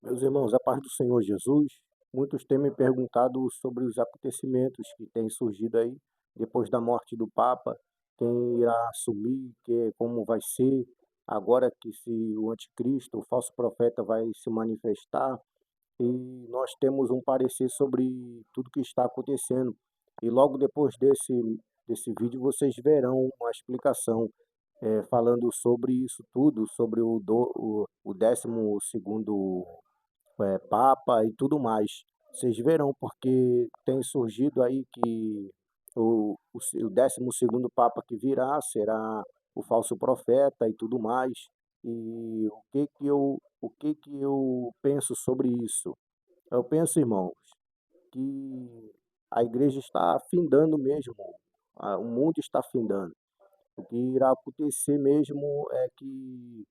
Meus irmãos, a paz do Senhor Jesus, muitos têm me perguntado sobre os acontecimentos que têm surgido aí depois da morte do Papa, quem irá assumir, como vai ser, agora que se o anticristo, o falso profeta vai se manifestar, e nós temos um parecer sobre tudo que está acontecendo. E logo depois desse vídeo vocês verão uma explicação falando sobre isso tudo, sobre o 12º Papa e tudo mais. Vocês verão, porque tem surgido aí que o 12º Papa que virá será o falso profeta e tudo mais. E o que que eu penso sobre isso? Eu penso, irmãos, que a igreja está afindando mesmo, o mundo está afindando. O que irá acontecer mesmo é que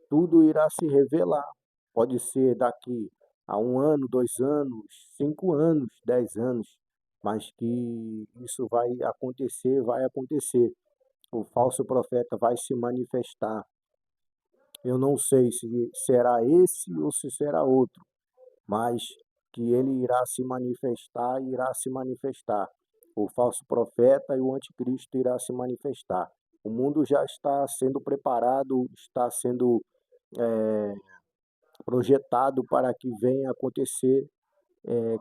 tudo irá se revelar. Pode ser daqui a 1 ano, 2 anos, 5 anos, 10 anos, mas que isso vai acontecer. O falso profeta vai se manifestar. Eu não sei se será esse ou se será outro, mas que ele irá se manifestar. O falso profeta e o anticristo irá se manifestar. O mundo já está sendo preparado, está sendo eh, projetado para que venha acontecer,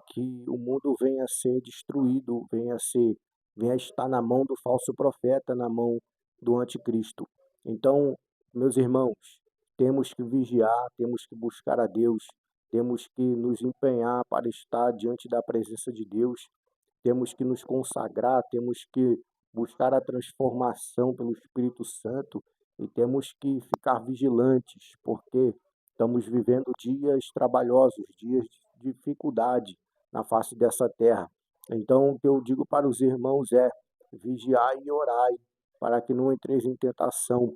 que o mundo venha a ser destruído, venha a estar na mão do falso profeta, na mão do anticristo. Então, meus irmãos, temos que vigiar, temos que buscar a Deus, temos que nos empenhar para estar diante da presença de Deus, temos que nos consagrar, temos que buscar a transformação pelo Espírito Santo e temos que ficar vigilantes, porque estamos vivendo dias trabalhosos, dias de dificuldade na face dessa terra. Então, o que eu digo para os irmãos é: vigiai e orai, para que não entreis em tentação.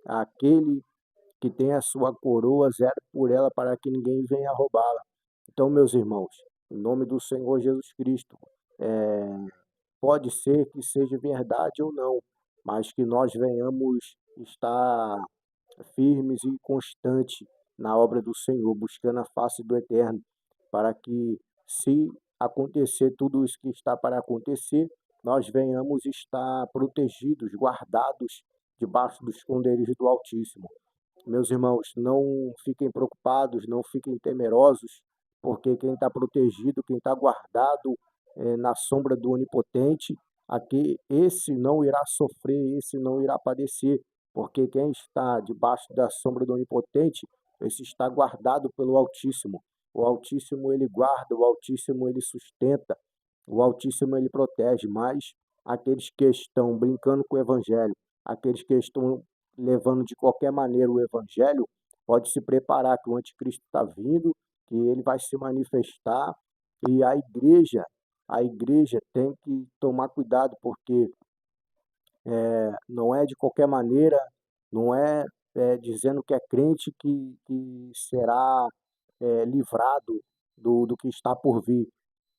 Aquele que tem a sua coroa, zero por ela, para que ninguém venha roubá-la. Então, meus irmãos, em nome do Senhor Jesus Cristo, eh, pode ser que seja verdade ou não, mas que nós venhamos estar firmes e constantes na obra do Senhor, buscando a face do Eterno, para que, se acontecer tudo isso que está para acontecer, nós venhamos estar protegidos, guardados debaixo do esconderijo do Altíssimo. Meus irmãos, não fiquem preocupados, não fiquem temerosos, porque quem está protegido, quem está guardado na sombra do Onipotente, aqui esse não irá sofrer, esse não irá padecer, porque quem está debaixo da sombra do Onipotente, esse está guardado pelo Altíssimo. O Altíssimo ele guarda, o Altíssimo ele sustenta, o Altíssimo ele protege, mas aqueles que estão brincando com o Evangelho, aqueles que estão levando de qualquer maneira o Evangelho, pode se preparar que o anticristo está vindo, que ele vai se manifestar, e a igreja tem que tomar cuidado, porque não é de qualquer maneira, não é, dizendo que é crente que será livrado do que está por vir.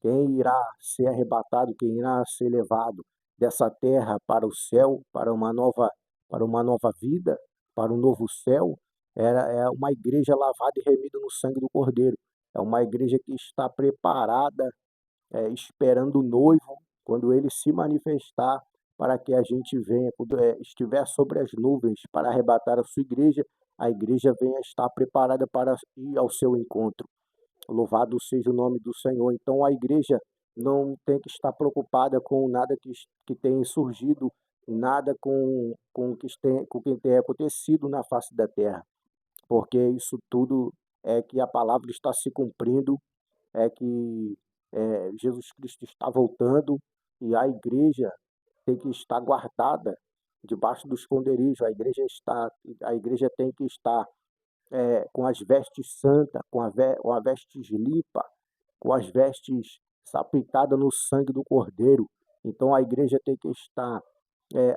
Quem irá ser arrebatado, quem irá ser levado dessa terra para o céu, para uma nova vida, para um novo céu, é uma igreja lavada e remida no sangue do Cordeiro. É uma igreja que está preparada, esperando o noivo, quando ele se manifestar, para que a gente venha, quando estiver sobre as nuvens para arrebatar a igreja venha estar preparada para ir ao seu encontro. Louvado seja o nome do Senhor. Então a igreja não tem que estar preocupada com nada que tem surgido, nada com o que tem acontecido na face da terra, porque isso tudo é que a palavra está se cumprindo, é que Jesus Cristo está voltando e a igreja tem que estar guardada debaixo do esconderijo. A igreja tem que estar com as vestes santas, com a vestes limpa, com as vestes salpicadas no sangue do Cordeiro. Então a igreja tem que estar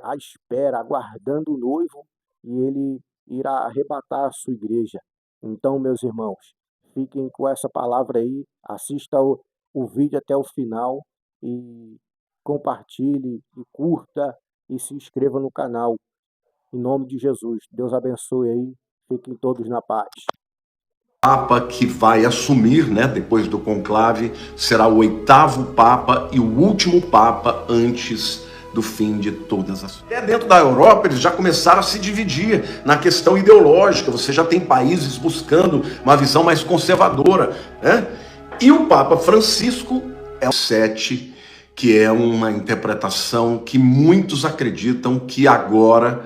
à espera, aguardando o noivo, e ele irá arrebatar a sua igreja. Então, meus irmãos, fiquem com essa palavra aí, assista o vídeo até o final e compartilhe e curta e se inscreva no canal. Em nome de Jesus, Deus abençoe aí, fiquem todos na paz. Papa que vai assumir, né, depois do conclave, será o 8º Papa e o último Papa antes do fim de todas as... Dentro da Europa, eles já começaram a se dividir na questão ideológica. Você já tem países buscando uma visão mais conservadora, né? E o Papa Francisco é o 7, que é uma interpretação que muitos acreditam que agora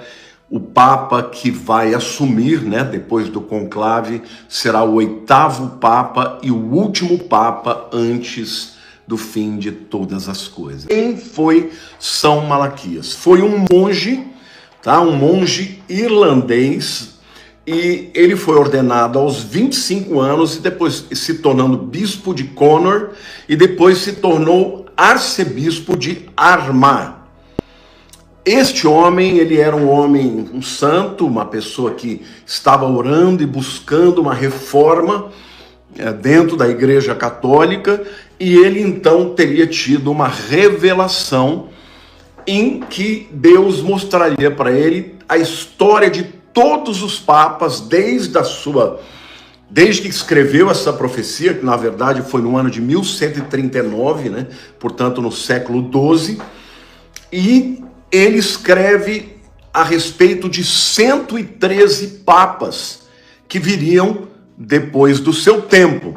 o Papa que vai assumir, né, depois do conclave, será o 8º Papa e o último Papa antes do fim de todas as coisas. Quem foi São Malaquias? Foi um monge, tá? Um monge irlandês, e ele foi ordenado aos 25 anos, e depois se tornando bispo de Connor, e depois se tornou arcebispo de Armagh. Este homem, ele era um homem, um santo, uma pessoa que estava orando e buscando uma reforma dentro da Igreja Católica, e ele então teria tido uma revelação em que Deus mostraria para ele a história de todos os papas desde que escreveu essa profecia, que na verdade foi no ano de 1139, né? Portanto no século XII, e ele escreve a respeito de 113 papas que viriam depois do seu tempo.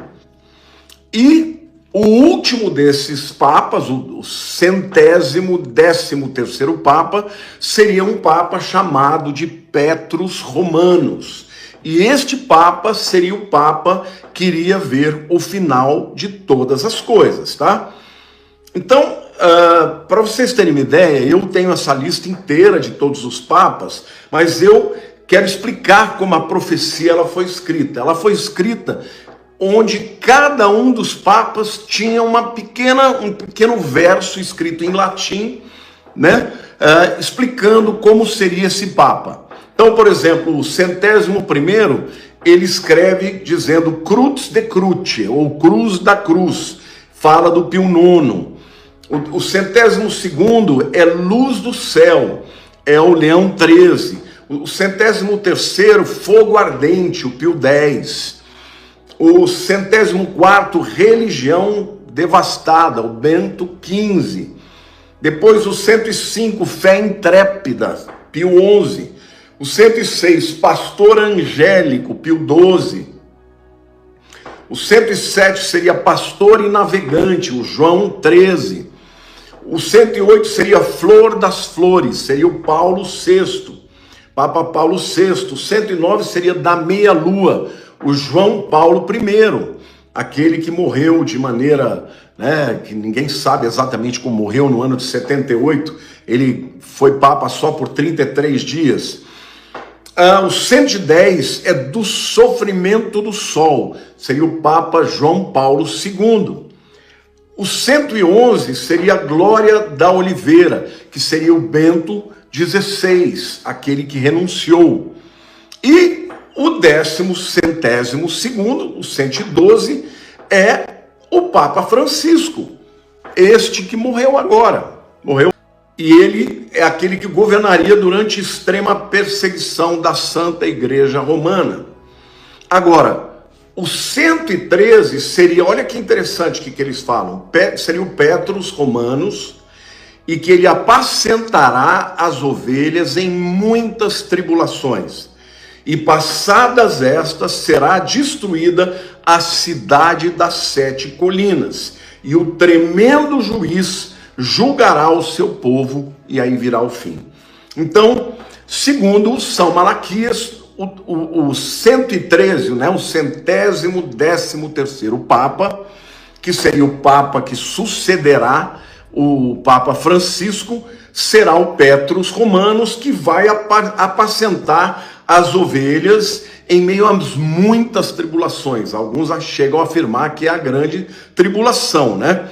E o último desses papas, o 113º Papa, seria um papa chamado de Petrus Romanus. E este papa seria o papa que iria ver o final de todas as coisas, tá? Então, para vocês terem uma ideia, eu tenho essa lista inteira de todos os papas, mas eu quero explicar como a profecia ela foi escrita. Ela foi escrita onde cada um dos papas tinha um pequeno verso escrito em latim, né, explicando como seria esse papa. Então, por exemplo, o 101º, ele escreve dizendo Crux de Cruce, ou Cruz da Cruz, fala do Pio IX. O 102º é Luz do Céu, é o Leão XIII. O 103º, Fogo Ardente, o Pio X. O 104º, Religião Devastada, o Bento XV. Depois o 105, Fé Intrépida, Pio XI. O 106, Pastor Angélico, Pio XII. O 107 seria Pastor e Navegante, o João XIII. O 108 seria Flor das Flores, seria o Paulo VI, Papa Paulo VI. O 109 seria da Meia-Lua, o João Paulo I, aquele que morreu de maneira, né, que ninguém sabe exatamente como morreu no ano de 78, ele foi Papa só por 33 dias. O 110 é do Sofrimento do Sol, seria o Papa João Paulo II. O 111 seria a Glória da Oliveira, que seria o Bento XVI, aquele que renunciou. E o 112º, o 112, é o Papa Francisco, este que morreu agora. Morreu. E ele é aquele que governaria durante a extrema perseguição da Santa Igreja Romana. Agora, o 113 seria, olha que interessante o que eles falam, seria o Petrus Romanus, e que ele apacentará as ovelhas em muitas tribulações. E passadas estas, será destruída a cidade das 7 colinas, e o tremendo juiz julgará o seu povo, e aí virá o fim. Então, segundo São Malaquias, o 113, né, o 113º Papa, que seria o Papa que sucederá o Papa Francisco, será o Petrus Romanus, que vai apacentar as ovelhas em meio a muitas tribulações. Alguns chegam a afirmar que é a grande tribulação, né?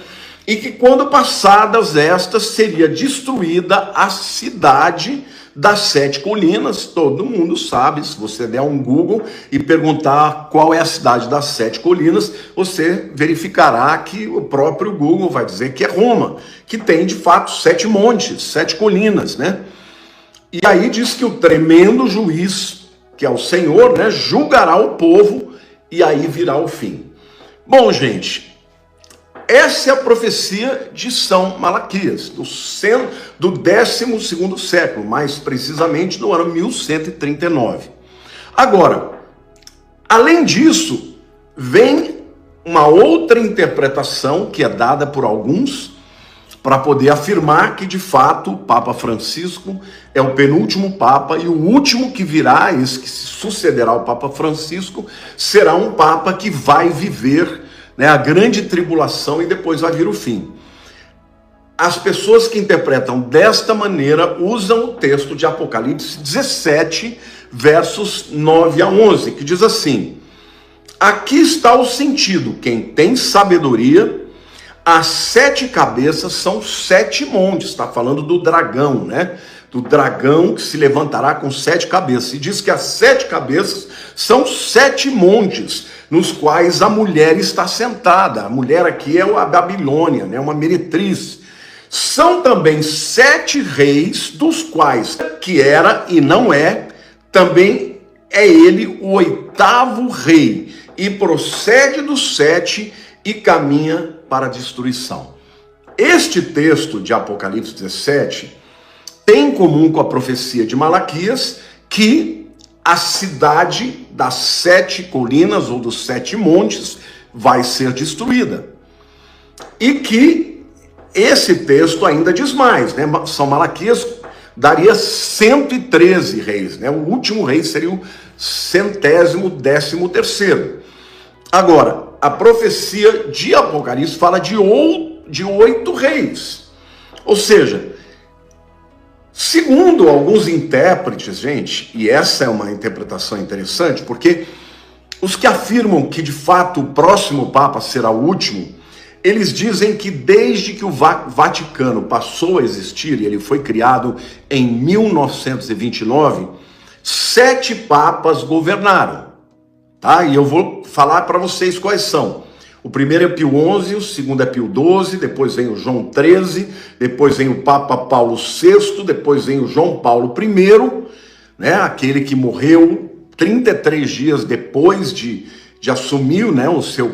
E que quando passadas estas, seria destruída a cidade das 7 colinas. Todo mundo sabe, se você der um Google e perguntar qual é a cidade das 7 colinas, você verificará que o próprio Google vai dizer que é Roma, que tem de fato 7 montes, 7 colinas, né? E aí diz que o tremendo juiz, que é o Senhor, né, julgará o povo, e aí virá o fim. Bom, gente, essa é a profecia de São Malaquias, do 12º século, mais precisamente no ano 1139. Agora, além disso, vem uma outra interpretação que é dada por alguns para poder afirmar que, de fato, o Papa Francisco é o penúltimo Papa e o último que virá, esse que se sucederá ao Papa Francisco, será um Papa que vai viver, né, a grande tribulação e depois vai vir o fim. As pessoas que interpretam desta maneira usam o texto de Apocalipse 17, versos 9 a 11, que diz assim: aqui está o sentido, quem tem sabedoria, as 7 cabeças são 7 montes, está falando do dragão, né? Do dragão que se levantará com 7 cabeças, e diz que as 7 cabeças são 7 montes, nos quais a mulher está sentada. A mulher aqui é a Babilônia, né? Uma meretriz. São também 7 reis, dos quais que era e não é, também é ele o 8º rei, e procede dos 7 e caminha para a destruição. Este texto de Apocalipse 17 tem em comum com a profecia de Malaquias que a cidade das 7 colinas ou dos 7 montes vai ser destruída. E que esse texto ainda diz mais, né? São Malaquias daria 113 reis, né? O último rei seria o 113º. Agora, a profecia de Apocalipse fala de 8 reis. Ou seja, segundo alguns intérpretes, gente, e essa é uma interpretação interessante, porque os que afirmam que de fato o próximo Papa será o último, eles dizem que desde que o Vaticano passou a existir, e ele foi criado em 1929, 7 papas governaram. Tá? E eu vou falar para vocês quais são. O primeiro é Pio XI, o segundo é Pio XII, depois vem o João XIII, depois vem o Papa Paulo VI, depois vem o João Paulo I, né? Aquele que morreu 33 dias depois de assumir, né, o seu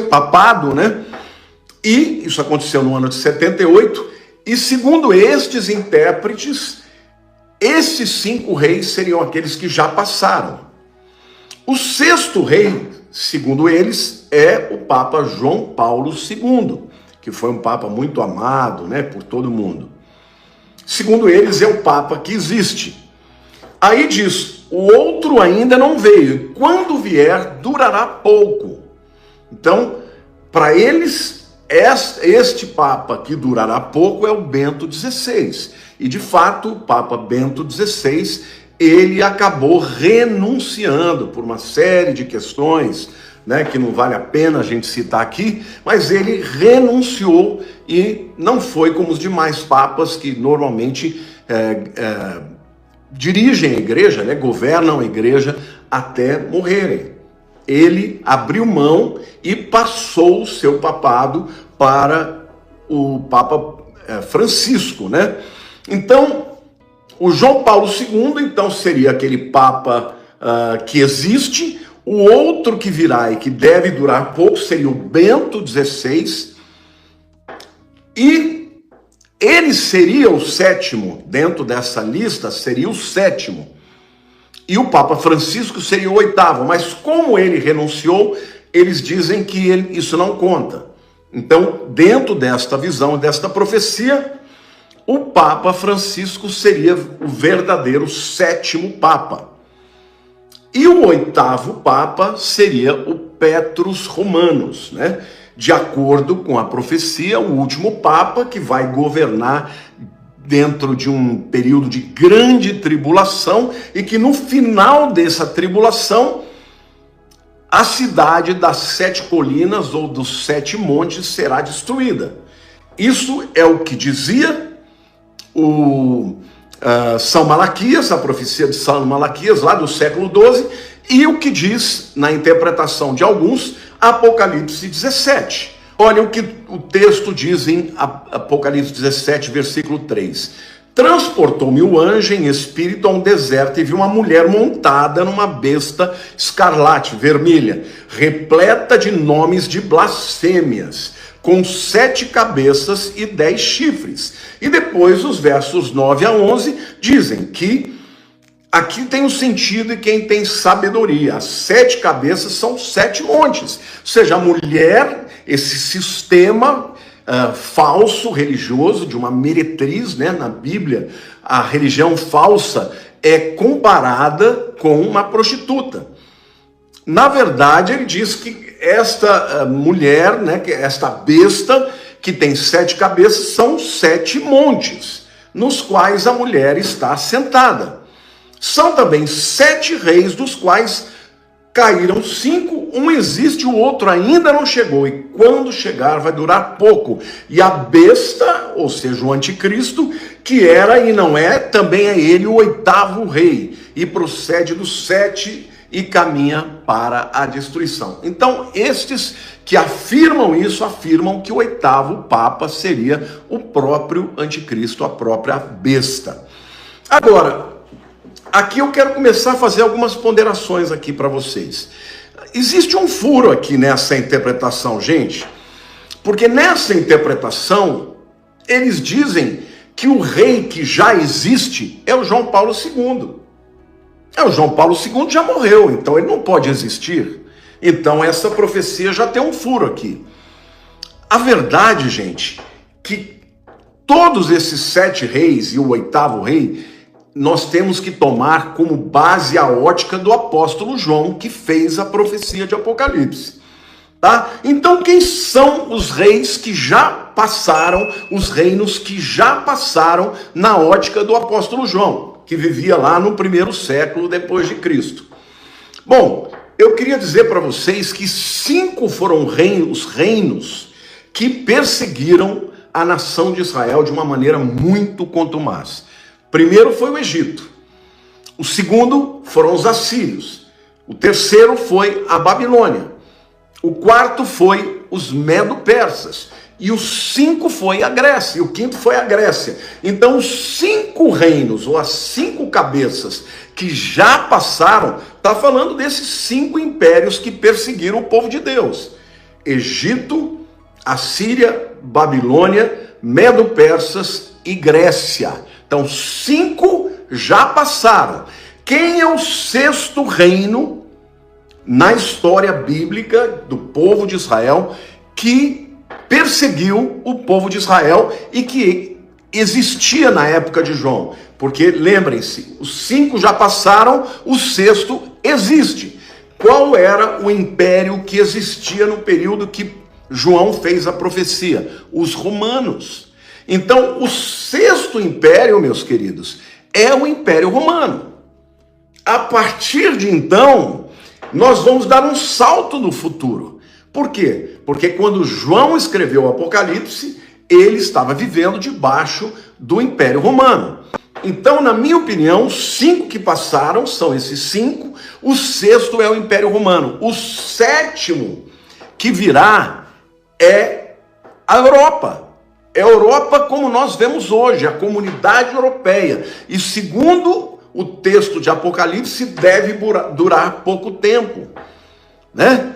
papado, né? E isso aconteceu no ano de 78, e segundo estes intérpretes, esses 5 reis seriam aqueles que já passaram. O 6º rei, segundo eles, é o Papa João Paulo II, que foi um Papa muito amado, né, por todo mundo. Segundo eles, é o Papa que existe. Aí diz, o outro ainda não veio, e quando vier, durará pouco. Então, para eles, este Papa que durará pouco é o Bento XVI. E, de fato, o Papa Bento XVI, ele acabou renunciando por uma série de questões, né, que não vale a pena a gente citar aqui, mas ele renunciou e não foi como os demais papas que normalmente dirigem a igreja, né, governam a igreja até morrerem. Ele abriu mão e passou o seu papado para o Papa Francisco, né? Então, o João Paulo II, então, seria aquele Papa que existe. O outro que virá e que deve durar pouco seria o Bento XVI. E ele seria o 7º, dentro dessa lista, seria o 7º. E o Papa Francisco seria o 8º. Mas como ele renunciou, eles dizem que isso não conta. Então, dentro desta visão, desta profecia, o Papa Francisco seria o verdadeiro 7º Papa. E o 8º Papa seria o Petrus Romanus, né? De acordo com a profecia, o último Papa que vai governar dentro de um período de grande tribulação e que no final dessa tribulação a cidade das 7 colinas ou dos 7 montes será destruída. Isso é o que dizia São Malaquias, a profecia de São Malaquias, lá do século XII, e o que diz, na interpretação de alguns, Apocalipse 17. Olha o que o texto diz em Apocalipse 17, versículo 3. transportou-me o anjo em espírito a um deserto e vi uma mulher montada numa besta escarlate, vermelha, repleta de nomes de blasfêmias, com 7 cabeças e 10 chifres. E depois os versos 9 a 11 dizem que aqui tem o sentido de quem tem sabedoria. As 7 cabeças são 7 montes. Ou seja, a mulher, esse sistema falso religioso, de uma meretriz, né? Na Bíblia, a religião falsa é comparada com uma prostituta. Na verdade, ele diz que esta mulher, né, esta besta, que tem 7 cabeças, são 7 montes, nos quais a mulher está sentada. São também 7 reis, dos quais caíram 5, um existe, o outro ainda não chegou, e quando chegar vai durar pouco. E a besta, ou seja, o anticristo, que era e não é, também é ele o 8º rei, e procede dos 7 e caminha para a destruição. Então, estes que afirmam isso, afirmam que o 8º Papa seria o próprio anticristo, a própria besta. Agora, aqui eu quero começar a fazer algumas ponderações aqui para vocês. Existe um furo aqui nessa interpretação, gente, porque nessa interpretação, eles dizem que o rei que já existe é o João Paulo II. O João Paulo II já morreu, então ele não pode existir. Então essa profecia já tem um furo aqui. A verdade, gente, que todos esses 7 reis e o 8º rei, nós temos que tomar como base a ótica do apóstolo João, que fez a profecia de Apocalipse. Tá? Então, quem são os reis que já passaram, os reinos que já passaram na ótica do apóstolo João, que vivia lá no 1º século depois de Cristo? Bom, eu queria dizer para vocês que 5 foram os reinos que perseguiram a nação de Israel de uma maneira muito contumaz. Primeiro foi o Egito, o segundo foram os assírios, o terceiro foi a Babilônia, o quarto foi os medo-persas, e o 5 foi a Grécia, e o quinto foi a Grécia. Então os 5 reinos, ou as 5 cabeças que já passaram, está falando desses 5 impérios que perseguiram o povo de Deus: Egito, Assíria, Babilônia, medo-persas e Grécia. Então 5 já passaram. Quem é o 6º reino na história bíblica do povo de Israel que perseguiu o povo de Israel e que existia na época de João? Porque lembrem-se, os 5 já passaram, o 6º existe. Qual era o império que existia no período que João fez a profecia? Os romanos. Então, o 6º império, meus queridos, é o Império Romano. A partir de então, nós vamos dar um salto no futuro. Por quê? Porque quando João escreveu o Apocalipse, ele estava vivendo debaixo do Império Romano. Então, na minha opinião, os 5 que passaram são esses 5, o 6º é o Império Romano. O 7º que virá é a Europa. É a Europa como nós vemos hoje, a comunidade europeia. E segundo o texto de Apocalipse, deve durar pouco tempo, né?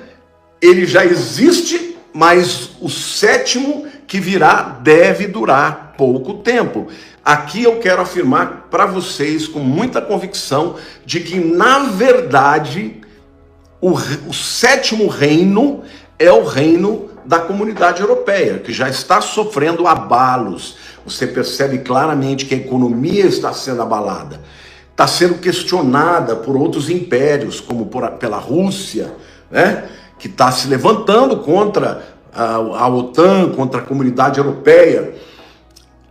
Ele já existe, mas o 7º que virá deve durar pouco tempo. Aqui eu quero afirmar para vocês com muita convicção de que, na verdade, o 7º reino é o reino da comunidade europeia, que já está sofrendo abalos. Você percebe claramente que a economia está sendo abalada, está sendo questionada por outros impérios, como pela Rússia, né? Que está se levantando contra a OTAN, contra a comunidade europeia,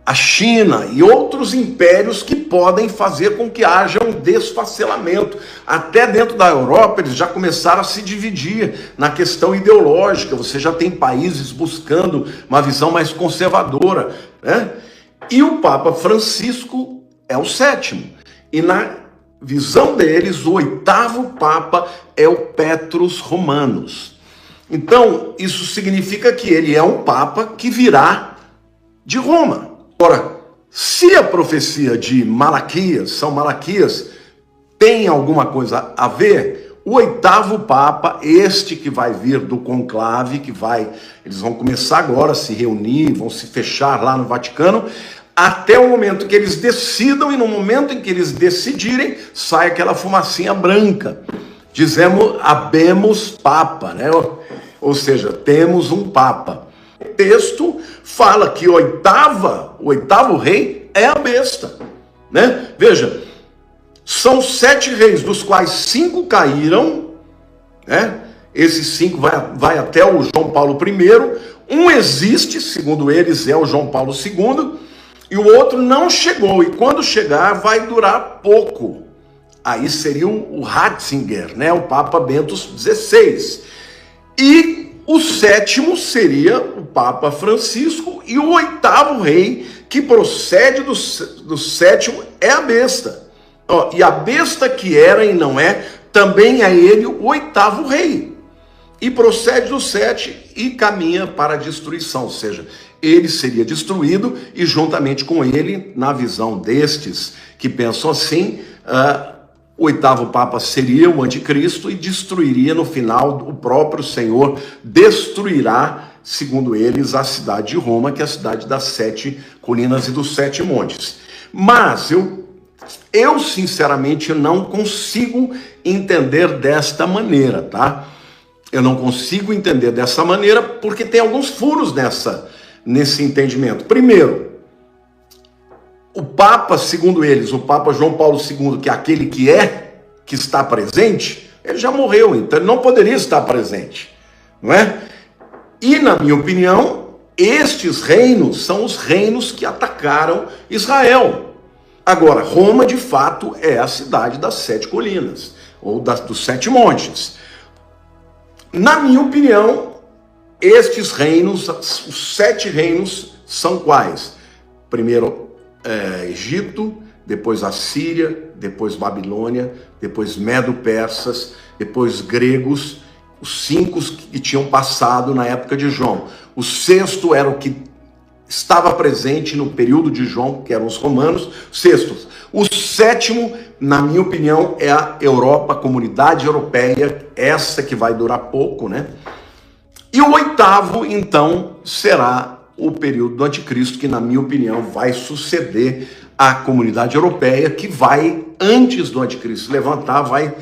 a China e outros impérios que podem fazer com que haja um desfacelamento. Até dentro da Europa eles já começaram a se dividir na questão ideológica. Você já tem países buscando uma visão mais conservadora, né? E o Papa Francisco é o 7º. E na visão deles, o 8º Papa é o Petrus Romanus. Então, isso significa que ele é um Papa que virá de Roma. Ora, Se a profecia de Malaquias, São Malaquias, tem alguma coisa a ver, o oitavo Papa, este que vai vir do conclave, eles vão começar agora a se reunir, vão se fechar lá no Vaticano, até o momento que eles decidam, e no momento em que eles decidirem, sai aquela fumacinha branca. Dizemos, habemos Papa, né? Ou seja, temos um Papa. O texto fala que o oitavo rei é a besta, né? Veja, são 7 reis, dos quais 5 caíram, né? Esses 5 vai até o João Paulo I. Um existe, segundo eles, é o João Paulo II, e o outro não chegou, e quando chegar vai durar pouco. Aí seria o Ratzinger, né? O Papa Bento XVI. E o 7º seria o Papa Francisco, e o 8º rei, que procede do 7º, é a besta. E a besta que era e não é, também é ele o 8º rei. E procede do 7 e caminha para a destruição, ou seja, ele seria destruído, e juntamente com ele, na visão destes que pensam assim, o 8º Papa seria o anticristo e destruiria no final, o próprio Senhor destruirá, segundo eles, a cidade de Roma, que é a cidade das 7 colinas e dos 7 montes. Mas eu sinceramente não consigo entender desta maneira, tá? Eu não consigo entender dessa maneira porque tem alguns furos nesse entendimento. Primeiro, o Papa, segundo eles, o Papa João Paulo II, que é aquele que está presente, ele já morreu, então ele não poderia estar presente, não é? E, na minha opinião, estes reinos são os reinos que atacaram Israel. Agora, Roma, de fato, é a cidade das 7 colinas, ou dos 7 montes. Na minha opinião, estes reinos, os 7 reinos, são quais? Primeiro, Egito, depois Assíria, depois Babilônia, depois Medo-Persas, depois gregos, os 5 que tinham passado na época de João. O 6º era o que estava presente no período de João, que eram os romanos. O 7º, na minha opinião, é a Europa, a comunidade europeia, essa que vai durar pouco, né? E o 8º, então, será o período do anticristo, que, na minha opinião, vai suceder a comunidade europeia, que vai, antes do anticristo levantar, vai